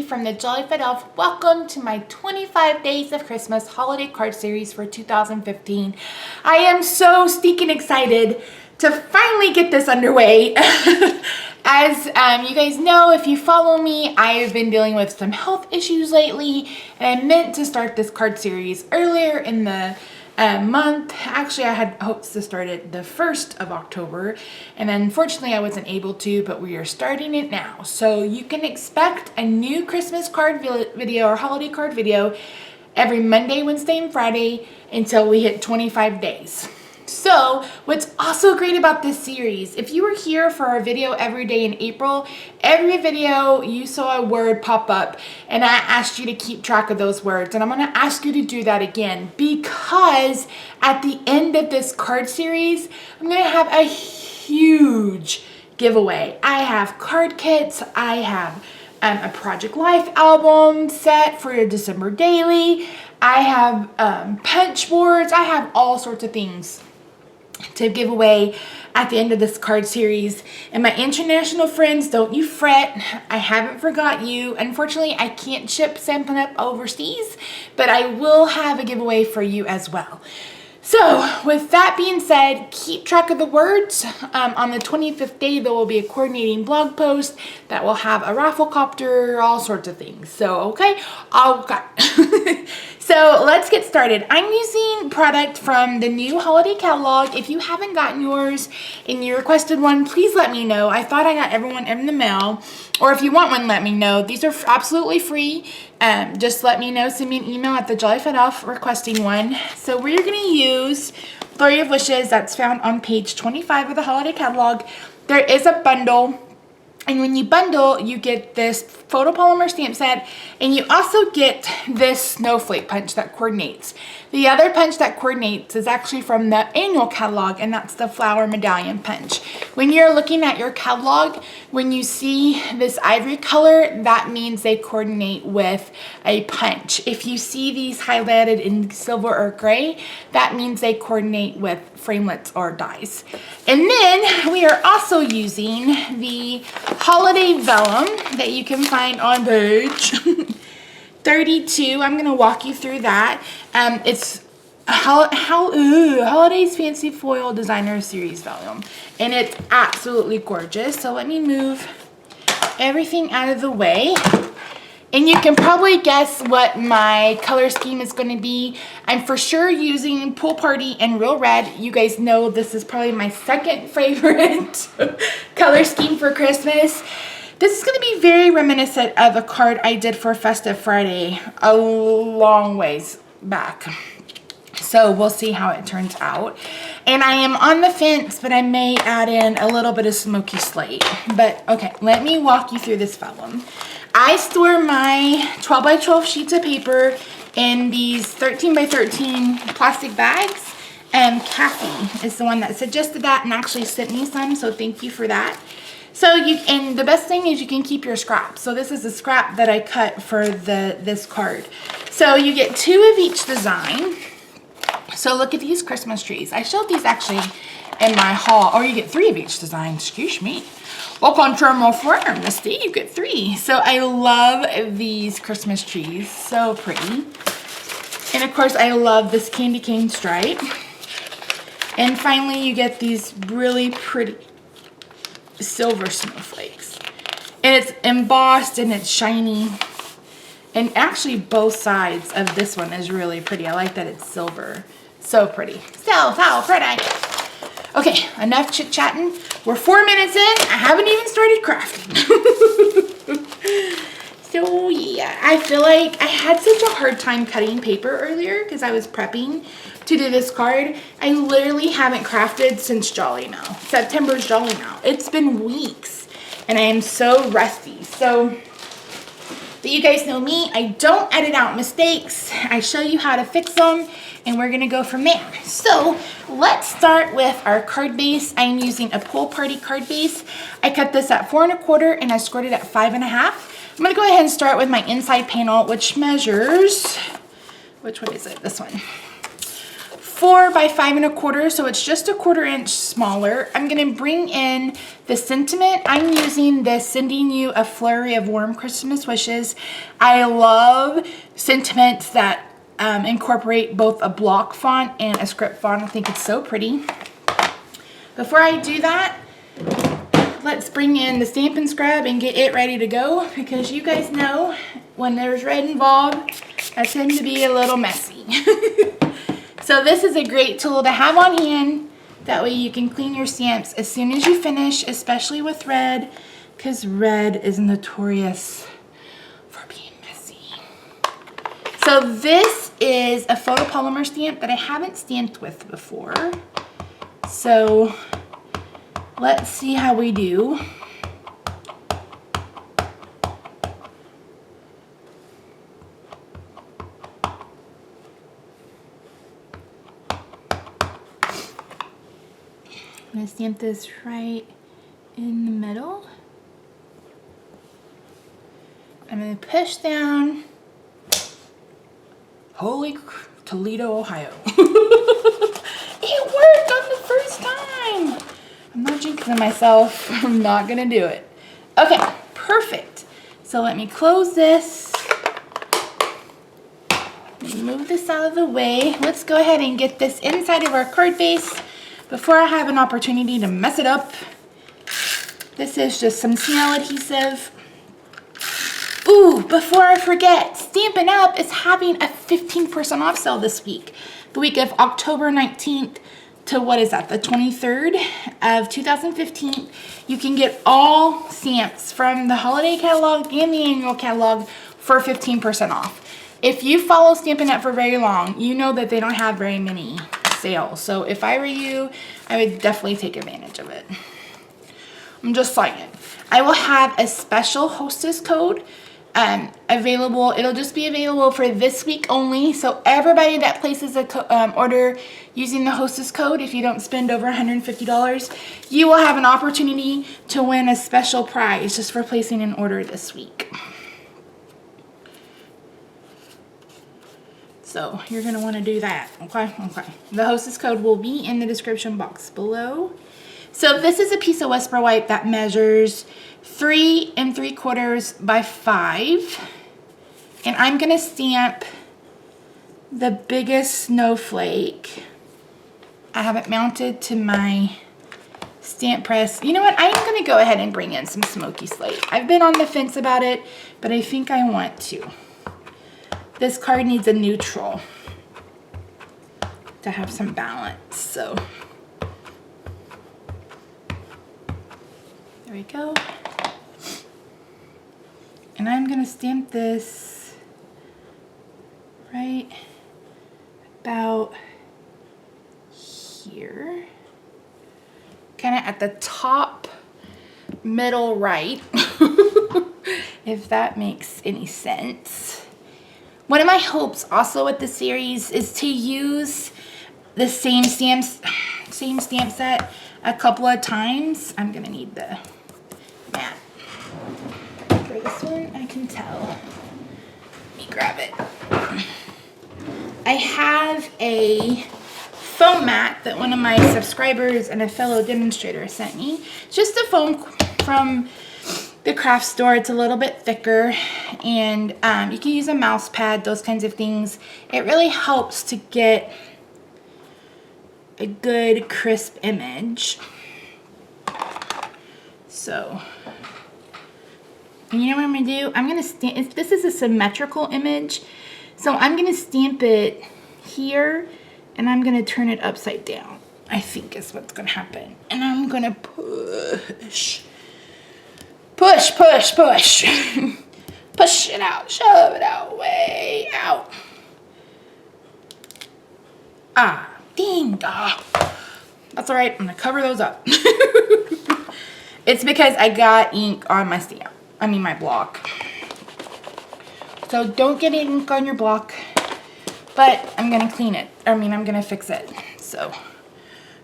from the Jolly Elf. Welcome to my 25 Days of Christmas holiday card series for 2015. I am so stinking excited to finally get this underway. As you guys know, if you follow me, I have been dealing with some health issues lately, and I meant to start this card series earlier in the month. Actually, I had hopes to start it the 1st of October, and unfortunately I wasn't able to, but we are starting it now. So you can expect a new Christmas card video or holiday card video every Monday, Wednesday, and Friday until we hit 25 days. So what's also great about this series, if you were here for our video every day in April, every video you saw a word pop up and I asked you to keep track of those words, and I'm going to ask you to do that again because at the end of this card series I'm going to have a huge giveaway. I have card kits, I have a Project Life album set for your December daily, I have punch boards, I have all sorts of things to give away at the end of this card series. And my international friends, don't you fret, I haven't forgot you. Unfortunately, I can't ship something up overseas, but I will have a giveaway for you as well. So with that being said, keep track of the words. On the 25th day, there will be a coordinating blog post that will have a raffle copter, all sorts of things. So, okay, So let's get started. I'm using product from the new holiday catalog. If you haven't gotten yours and you requested one, please let me know. I thought I got everyone in the mail. Or if you want one, let me know. These are absolutely free. Just let me know. Send me an email at the Jolly Elf requesting one. So we're going to use Flurry of Wishes. That's found on page 25 of the holiday catalog. There is a bundle. And when you bundle, you get this photopolymer stamp set, and you also get this snowflake punch that coordinates. The other punch that coordinates is actually from the annual catalog, and that's the flower medallion punch. When you're looking at your catalog, when you see this ivory color, that means they coordinate with a punch. If you see these highlighted in silver or gray, that means they coordinate with framelits or dies. And then we are also using the holiday vellum that you can find on page 32. I'm going to walk you through that. It's Holidays Fancy Foil Designer Series vellum, and it's absolutely gorgeous. So let me move everything out of the way. And you can probably guess what my color scheme is going to be. I'm for sure using Pool Party and Real Red. You guys know this is probably my second favorite color scheme for Christmas. This is going to be very reminiscent of a card I did for Festive Friday a long ways back. So we'll see how it turns out. And I am on the fence, but I may add in a little bit of smoky slate. But okay, let me walk you through this vellum. I store my 12 by 12 sheets of paper in these 13 by 13 plastic bags. And Kathy is the one that suggested that and actually sent me some, so thank you for that. So and the best thing is you can keep your scraps. So this is a scrap that I cut for this card. So you get 2 of each design. So look at these Christmas trees. I showed these actually in my haul. Or you get 3 of each design, excuse me. Au contraire, mon frère, Misty, you get 3. So I love these Christmas trees, so pretty. And of course, I love this candy cane stripe. And finally, you get these really pretty silver snowflakes. And it's embossed and it's shiny. And actually, both sides of this one is really pretty. I like that it's silver. So pretty. So pretty. Okay, enough chit-chatting. We're 4 minutes in. I haven't even started crafting. So yeah, I feel like I had such a hard time cutting paper earlier because I was prepping to do this card. I literally haven't crafted since Jolly Now. September's Jolly Now. It's been weeks and I am so rusty. So that you guys know me, I don't edit out mistakes. I show you how to fix them, and we're gonna go from there. So let's start with our card base. I'm using a Pool Party card base. I cut this at 4 1/4 and I scored it at 5 1/2. I'm gonna go ahead and start with my inside panel, which measures, which one is it? This one. 4 by 5 1/4, so it's just 1/4 inch smaller. I'm gonna bring in the sentiment. I'm using the Sending You a Flurry of Warm Christmas Wishes. I love sentiments that incorporate both a block font and a script font. I think it's so pretty. Before I do that, let's bring in the Stampin' Scrub and get it ready to go, because you guys know when there's red involved, I tend to be a little messy. So this is a great tool to have on hand. That way you can clean your stamps as soon as you finish, especially with red, because red is notorious for being messy. So this is a photopolymer stamp that I haven't stamped with before. So let's see how we do. I'm gonna stamp this right in the middle. I'm gonna push down. Holy Toledo, Ohio. It worked on the first time. I'm not jinxing myself. I'm not gonna do it. Okay, perfect. So let me close this. Let me move this out of the way. Let's go ahead and get this inside of our card base before I have an opportunity to mess it up. This is just some snail adhesive. Ooh, before I forget, Stampin' Up! Is having a 15% off sale this week. The week of October 19th to, what is that, the 23rd of 2015. You can get all stamps from the holiday catalog and the annual catalog for 15% off. If you follow Stampin' Up! For very long, you know that they don't have very many sales. So if I were you, I would definitely take advantage of it. I'm just saying. I will have a special hostess code available. It'll just be available for this week only. So everybody that places a order using the hostess code, if you don't spend over $150, you will have an opportunity to win a special prize just for placing an order this week. So you're going to want to do that. Okay. The hostess code will be in the description box below. So this is a piece of Whisper White that measures 3 3/4 by 5. And I'm going to stamp the biggest snowflake. I have it mounted to my stamp press. You know what? I am going to go ahead and bring in some smoky slate. I've been on the fence about it, but I think I want to. This card needs a neutral to have some balance. So there we go. And I'm going to stamp this right about here. Kind of at the top middle right, if that makes any sense. One of my hopes also with the series is to use the same stamp set a couple of times. I'm gonna need the mat for this one. I can tell. Let me grab it. I have a foam mat that one of my subscribers and a fellow demonstrator sent me. It's just a foam from the craft store. It's a little bit thicker, and you can use a mouse pad, those kinds of things. It really helps to get a good crisp image. So, and you know what I'm gonna do? I'm gonna stamp, this is a symmetrical image, so I'm gonna stamp it here, and I'm gonna turn it upside down, I think is what's gonna happen. And I'm gonna push. Push, push, push. Push it out, shove it out, way out. Ah, ding, ah. That's all right, I'm gonna cover those up. It's because I got ink on my stamp, my block. So don't get ink on your block, but I'm gonna clean it. I'm gonna fix it. So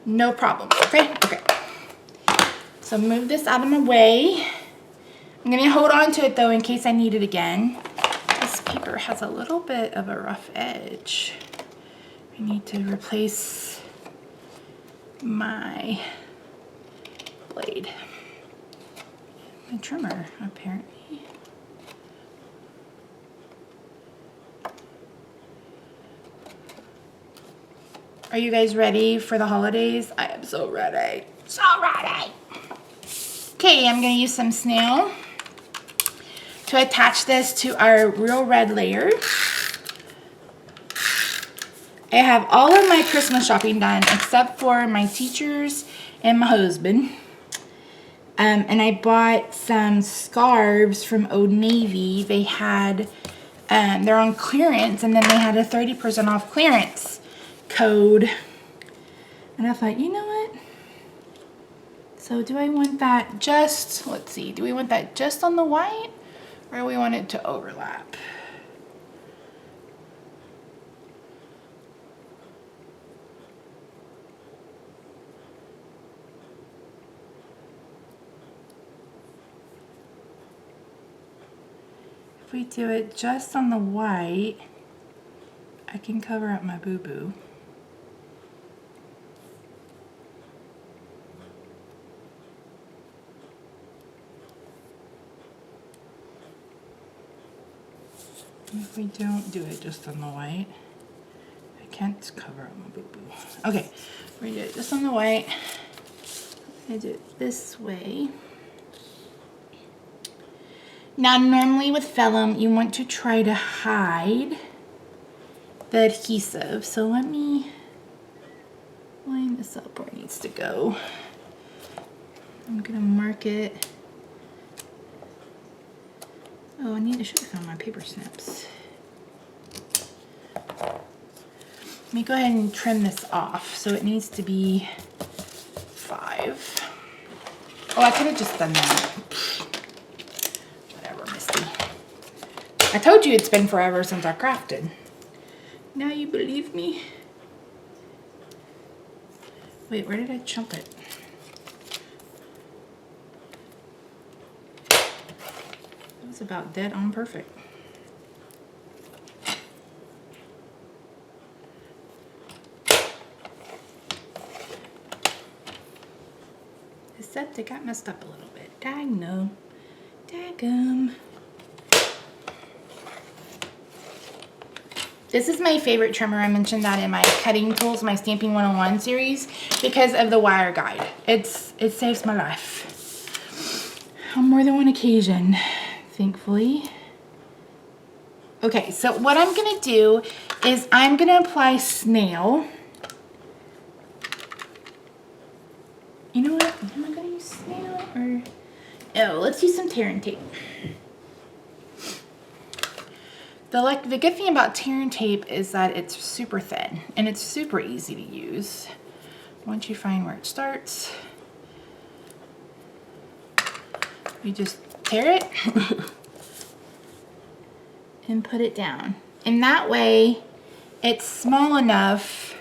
no problem, okay? Okay. So move this out of my way. I'm going to hold on to it though in case I need it again. This paper has a little bit of a rough edge I need to replace my blade. My trimmer, apparently. Are you guys ready for the holidays? I am so ready. So ready. Okay, I'm gonna use some snail to attach this to our real red layer. I have all of my Christmas shopping done except for my teachers and my husband. And I bought some scarves from Old Navy. They had, they're on clearance, and then they had a 30% off clearance code. And I thought, you know what? So do I want that just, let's see, do we want that just on the white, or do we want it to overlap? If we do it just on the white, I can cover up my boo-boo. If we don't do it just on the white, I can't cover up my boo-boo. Okay, we're gonna do it just on the white. I'm gonna do it this way. Now, normally with vellum, you want to try to hide the adhesive. So let me line this up where it needs to go. I'm gonna mark it. Oh, I need to find my paper snips. Let me go ahead and trim this off. So it needs to be 5. Oh, I could have just done that. Whatever, Misty. I told you it's been forever since I crafted. Now you believe me? Wait, where did I chunk it? It was about dead on perfect. Except it got messed up a little bit. Dang no. Daggum. This is my favorite trimmer. I mentioned that in my cutting tools, my Stamping 101 series, because of the wire guide. It saves my life on more than one occasion, thankfully. Okay, so what I'm gonna do is I'm gonna apply snail. You know what? Am I gonna use snail or? Oh, let's use some tear and tape. The good thing about tear and tape is that it's super thin and it's super easy to use. Once you find where it starts, you just tear it and put it down. And that way it's small enough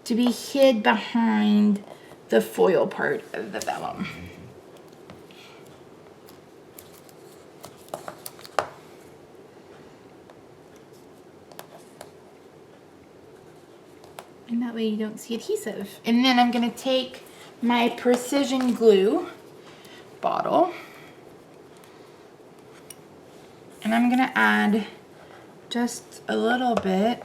to be hid behind the foil part of the vellum. And that way you don't see adhesive. And then I'm gonna take my precision glue bottle and I'm gonna add just a little bit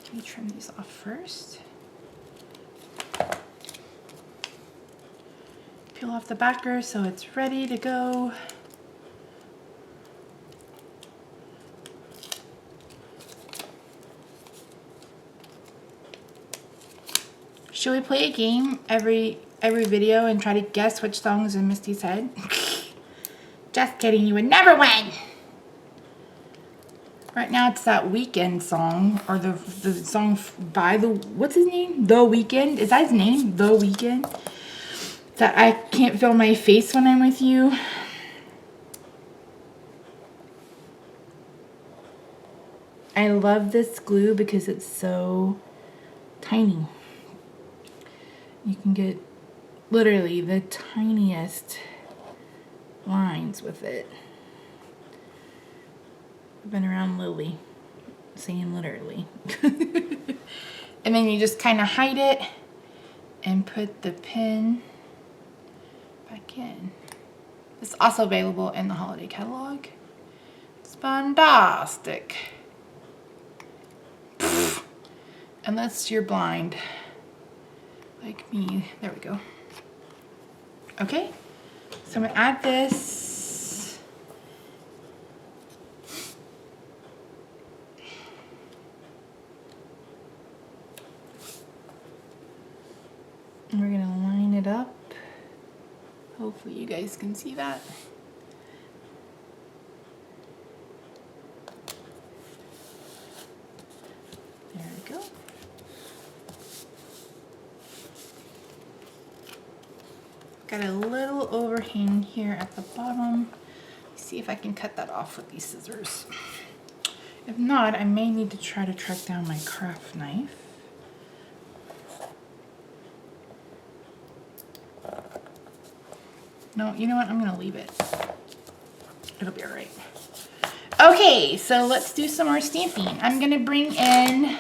Let me trim these off first. Peel off the backer so it's ready to go. Should we play a game every video and try to guess which song is in Misty's head? Just kidding, you would never win! Right now it's that Weeknd song, or the song by what's his name? The Weeknd? Is that his name? The Weeknd? That I can't feel my face when I'm with you. I love this glue because it's so tiny. You can get literally the tiniest lines with it. I've been around Lily saying literally. And then you just kind of hide it and put the pin back in. It's also available in the holiday catalog. It's fantastic. Unless you're blind, like me. There we go. Okay, so I'm gonna add this. And we're gonna line it up. Hopefully you guys can see that. There we go. Got a little overhang here at the bottom. Let's see if I can cut that off with these scissors. If not, I may need to try to track down my craft knife. No, you know what? I'm gonna leave it. It'll be all right. Okay, so let's do some more stamping. I'm gonna bring in,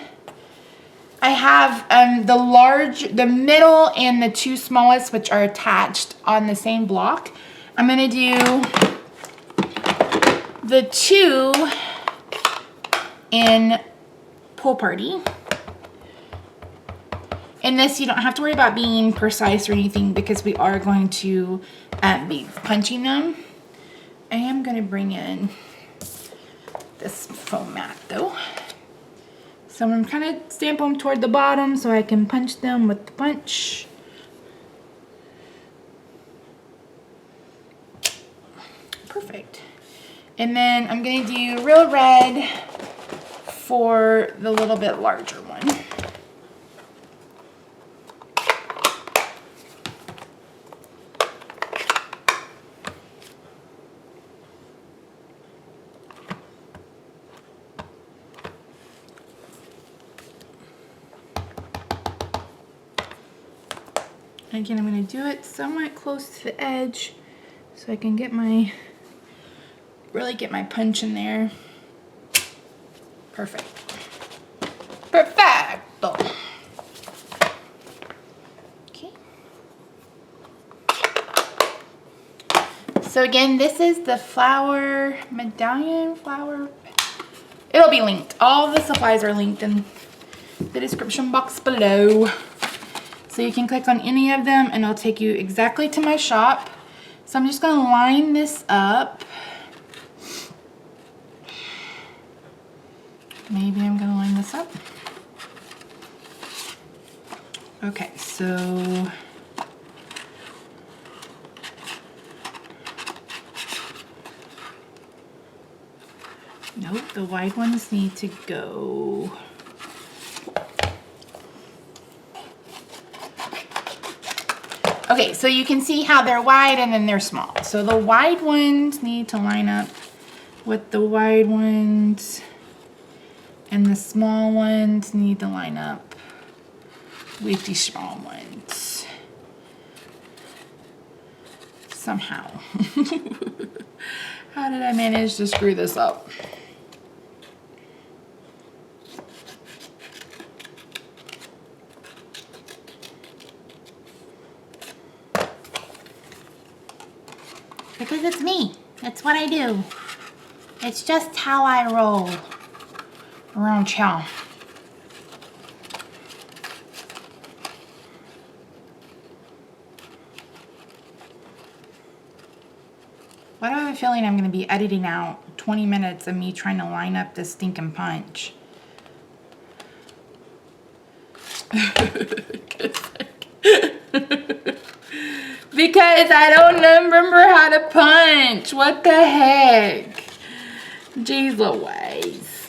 I have the middle and the two smallest, which are attached on the same block. I'm gonna do the two in Pool Party. In this, you don't have to worry about being precise or anything because we are going to be punching them. I am going to bring in this foam mat though. So I'm going to kind of stamp them toward the bottom so I can punch them with the punch. Perfect. And then I'm going to do real red for the little bit larger one. Again, I'm going to do it somewhat close to the edge so I can get really get my punch in there. Perfect. Perfecto. Okay. So again, this is the flower medallion, It'll be linked. All the supplies are linked in the description box below. So you can click on any of them and it'll take you exactly to my shop. So I'm just gonna line this up. Maybe I'm gonna line this up. Okay, so nope, the wide ones need to go. Okay, so you can see how they're wide and then they're small. So the wide ones need to line up with the wide ones, and the small ones need to line up with the small ones. Somehow. How did I manage to screw this up? Because it's me. It's what I do. It's just how I roll around chow. Why do I have a feeling I'm going to be editing out 20 minutes of me trying to line up this stinking punch? Because I don't remember how to punch. What the heck? Jeez Louise.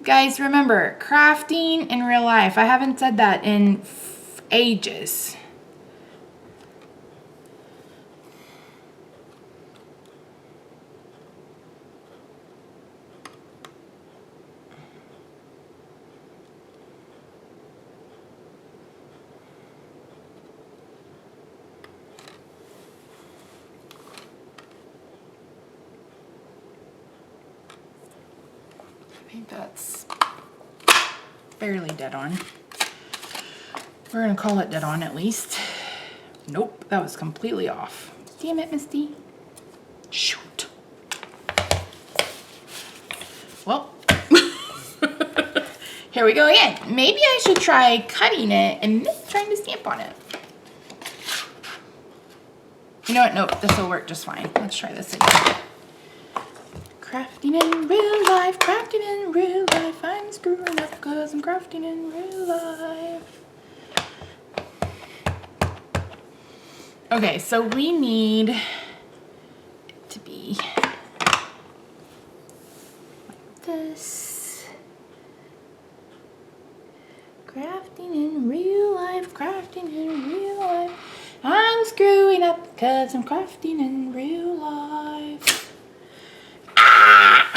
Guys, remember, crafting in real life. I haven't said that in ages. think that's fairly dead on. We're gonna call it dead on at least. Nope, that was completely off. Damn it, Misty. Shoot. Well, here we go again. Maybe I should try cutting it and then trying to stamp on it. You know what? Nope, this will work just fine. Let's try this again. Crafting in real life, crafting in real life. I'm screwing up because I'm crafting in real life. Okay, so we need it to be like this. Crafting in real life, crafting in real life. I'm screwing up because I'm crafting in real life. Ah!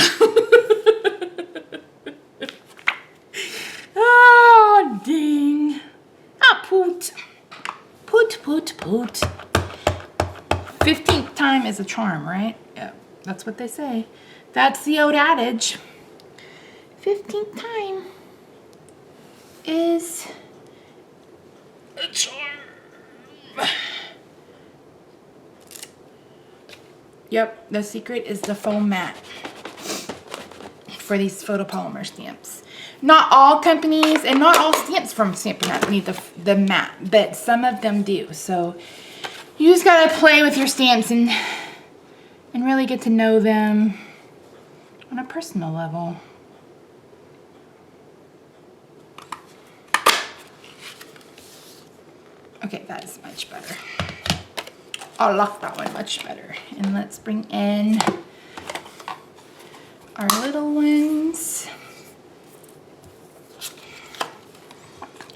Oh, ding. Ah, poot. Poot, poot, poot. 15th time is a charm, right? Yeah, that's what they say. That's the old adage. 15th time is a charm. Yep, the secret is the foam mat for these photopolymer stamps. Not all companies and not all stamps from Stampin' Up! Need the mat, but some of them do. So you just gotta play with your stamps and really get to know them on a personal level. Okay, that is much better. I like that one much better. And let's bring in our little ones.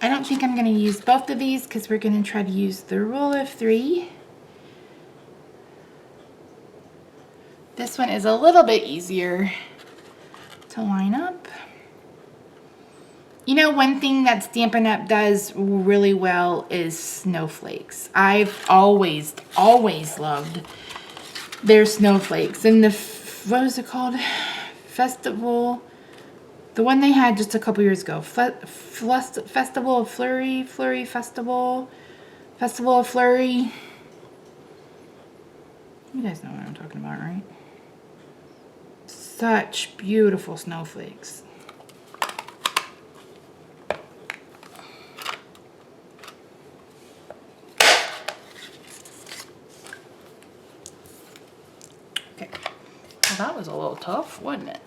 I don't think I'm going to use both of these because we're going to try to use the rule of 3. This one is a little bit easier to line up. You know, one thing that Stampin' Up! Does really well is snowflakes. I've always loved their snowflakes. And the, what was it called? Festival, the one they had just a couple years ago. Festival of Flurry, Festival of Flurry. You guys know what I'm talking about, right? Such beautiful snowflakes. Okay, well, that was a little tough, wasn't it?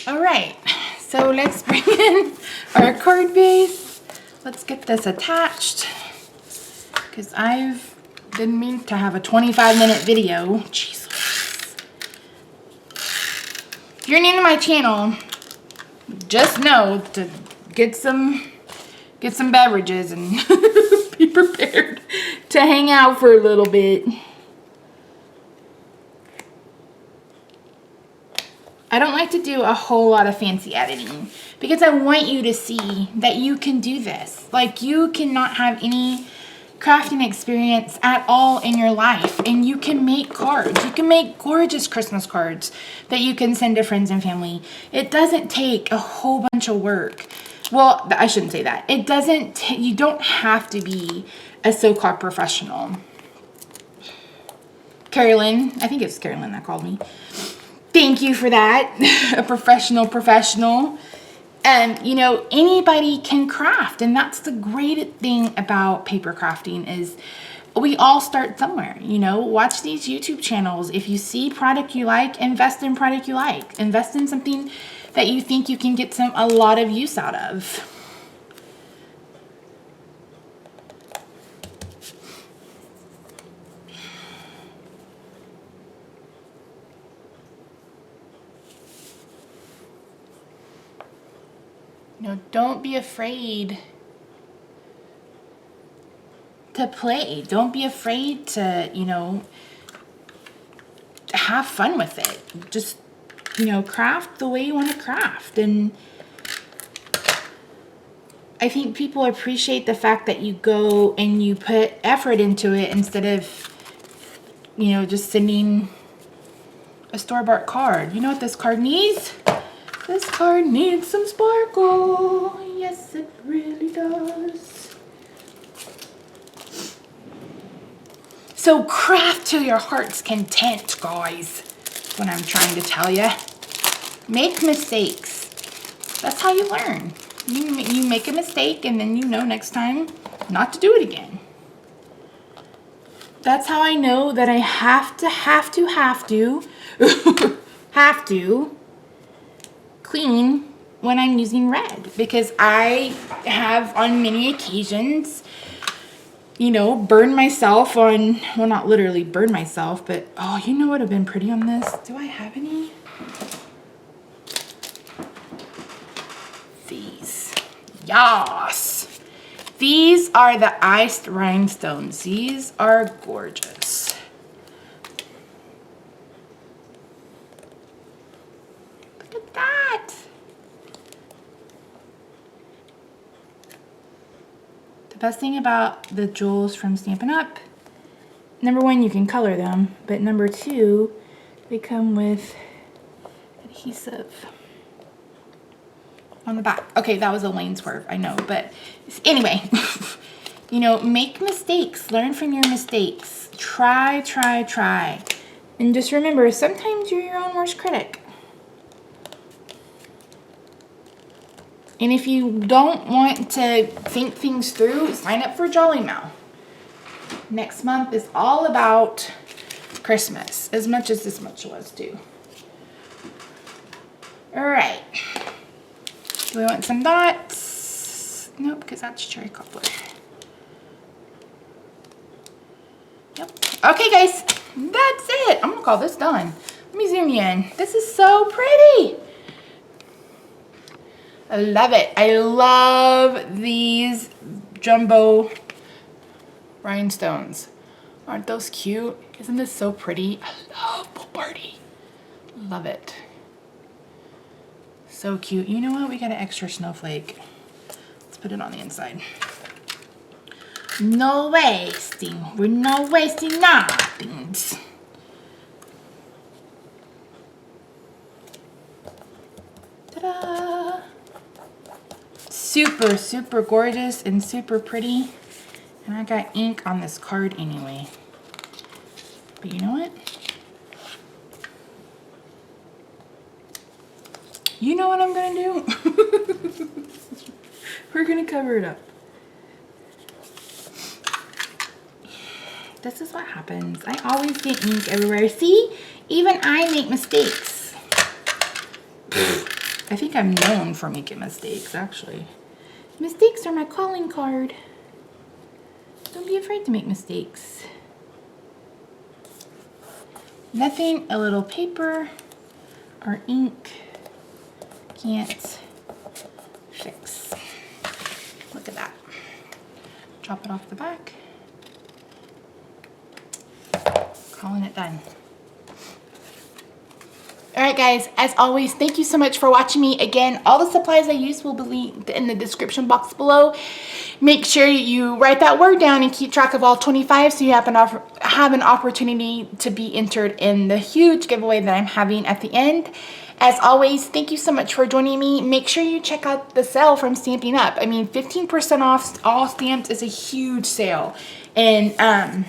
All right, so let's bring in our card base. Let's get this attached because I've been meaning to have a 25-minute video. Jesus. If you're new to my channel, just know to get some beverages and be prepared to hang out for a little bit. I don't like to do a whole lot of fancy editing because I want you to see that you can do this. Like, you cannot have any crafting experience at all in your life, and you can make cards. You can make gorgeous Christmas cards that you can send to friends and family. It doesn't take a whole bunch of work. Well, I shouldn't say that. It doesn't, you don't have to be a so-called professional. Carolyn, I think it's Carolyn that called me. Thank you for that. A professional. You know, anybody can craft, and that's the great thing about paper crafting is we all start somewhere. You know, watch these YouTube channels. If you see product you like, invest in product you like. Invest in something that you think you can get a lot of use out of. You know, don't be afraid to play. Don't be afraid to, you know, have fun with it. Just, you know, craft the way you want to craft. And I think people appreciate the fact that you go and you put effort into it instead of, you know, just sending a store-bought card. You know what this card needs? This card needs some sparkle. Yes, it really does. So craft to your heart's content, guys. That's what I'm trying to tell you. Make mistakes. That's how you learn. You make a mistake and then you know next time not to do it again. That's how I know that I have to clean when I'm using red, because I have on many occasions, you know, burned myself on, well, not literally burned myself, but oh, you know what would have been pretty on this? Do I have any? These. Yas. These are the iced rhinestones. These are gorgeous. Look at that. The best thing about the jewels from Stampin' Up!, number one, you can color them, but number two, they come with adhesive on the back. Okay, that was a lane swerve, I know, but anyway, you know, make mistakes, learn from your mistakes, try. And just remember, sometimes you're your own worst critic. And if you don't want to think things through, sign up for Jolly Mail. Next month is all about Christmas, as much as this much was too. All right. Do we want some dots? Nope, because that's cherry cobbler. Yep. Okay, guys, that's it. I'm gonna call this done. Let me zoom you in. This is so pretty. I love it. I love these jumbo rhinestones. Aren't those cute? Isn't this so pretty? I love Pool Party. Love it. So cute. You know what? We got an extra snowflake. Let's put it on the inside. No wasting. We're not wasting nothing. Ta-da! Super, super gorgeous and super pretty. And I got ink on this card anyway. But you know what? You know what I'm gonna do? We're gonna cover it up. This is what happens. I always get ink everywhere. See? Even I make mistakes. I think I'm known for making mistakes, actually. Mistakes are my calling card. Don't be afraid to make mistakes. Nothing a little paper or ink can't fix. Look at that. Drop it off the back. Calling it done. Alright guys, as always, thank you so much for watching me. Again, all the supplies I use will be linked in the description box below. Make sure you write that word down and keep track of all 25 so you have an opportunity to be entered in the huge giveaway that I'm having at the end. As always, thank you so much for joining me. Make sure you check out the sale from Stampin' Up! I mean, 15% off all stamps is a huge sale. And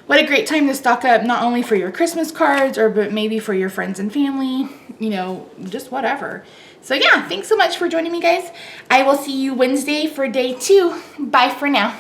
what a great time to stock up, not only for your Christmas cards, but maybe for your friends and family, you know, just whatever. So yeah, thanks so much for joining me, guys. I will see you Wednesday for day 2. Bye for now.